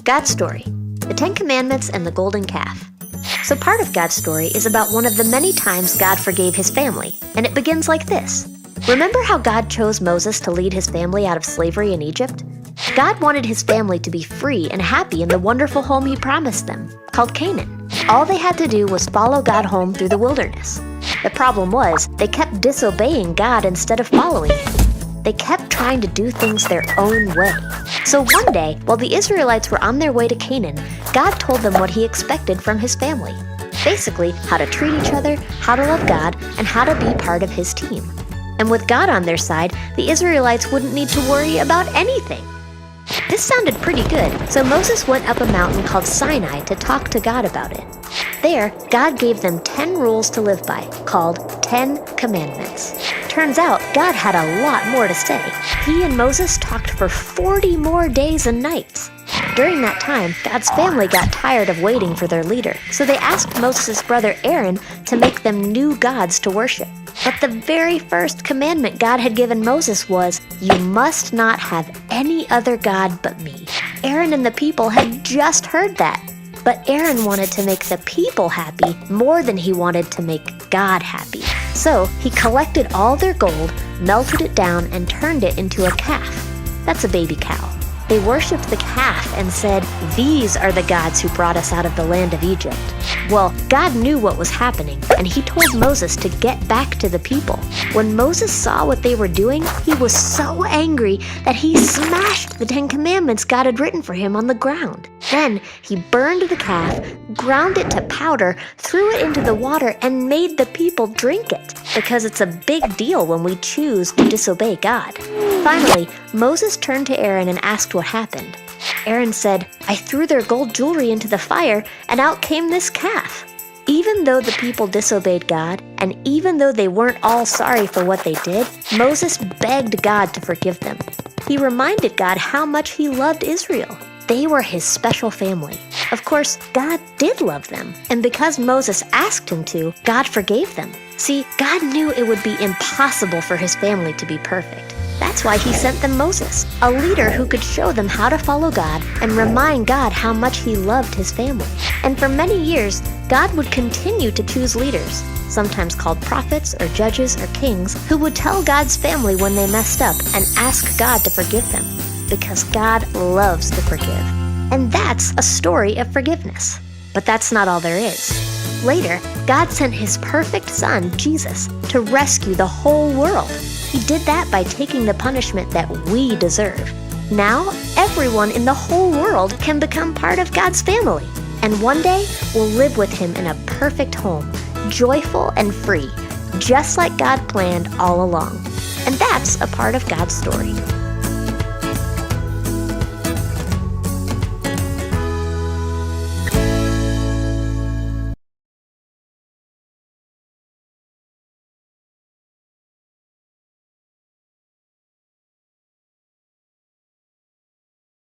God's story, the Ten Commandments and the Golden Calf. So part of God's story is about one of the many times God forgave his family, and it begins like this. Remember how God chose Moses to lead his family out of slavery in Egypt? God wanted his family to be free and happy in the wonderful home he promised them, called Canaan. All they had to do was follow God home through the wilderness. The problem was, they kept disobeying God instead of following him. They kept trying to do things their own way. So one day, while the Israelites were on their way to Canaan, God told them what he expected from his family. Basically, how to treat each other, how to love God, and how to be part of his team. And with God on their side, the Israelites wouldn't need to worry about anything. This sounded pretty good, so Moses went up a mountain called Sinai to talk to God about it. There, God gave them 10 rules to live by, called 10 Commandments. Turns out, God had a lot more to say. He and Moses talked for 40 more days and nights. During that time, God's family got tired of waiting for their leader, so they asked Moses' brother Aaron to make them new gods to worship. But the very first commandment God had given Moses was, "You must not have any other god but me." Aaron and the people had just heard that. But Aaron wanted to make the people happy more than he wanted to make God happy. So he collected all their gold, melted it down, and turned it into a calf. That's a baby cow. They worshipped the calf and said, "These are the gods who brought us out of the land of Egypt." Well, God knew what was happening, and he told Moses to get back to the people. When Moses saw what they were doing, he was so angry that he smashed the 10 Commandments God had written for him on the ground. Then he burned the calf, ground it to powder, threw it into the water, and made the people drink it, because it's a big deal when we choose to disobey God. Finally, Moses turned to Aaron and asked what happened. Aaron said, "I threw their gold jewelry into the fire, and out came this calf." Even though the people disobeyed God, and even though they weren't all sorry for what they did, Moses begged God to forgive them. He reminded God how much he loved Israel. They were his special family. Of course, God did love them, and because Moses asked him to, God forgave them. See, God knew it would be impossible for his family to be perfect. That's why he sent them Moses, a leader who could show them how to follow God and remind God how much he loved his family. And for many years, God would continue to choose leaders, sometimes called prophets or judges or kings, who would tell God's family when they messed up and ask God to forgive them, because God loves to forgive. And that's a story of forgiveness. But that's not all there is. Later, God sent his perfect son, Jesus, to rescue the whole world. He did that by taking the punishment that we deserve. Now, everyone in the whole world can become part of God's family. And one day, we'll live with him in a perfect home, joyful and free, just like God planned all along. And that's a part of God's story.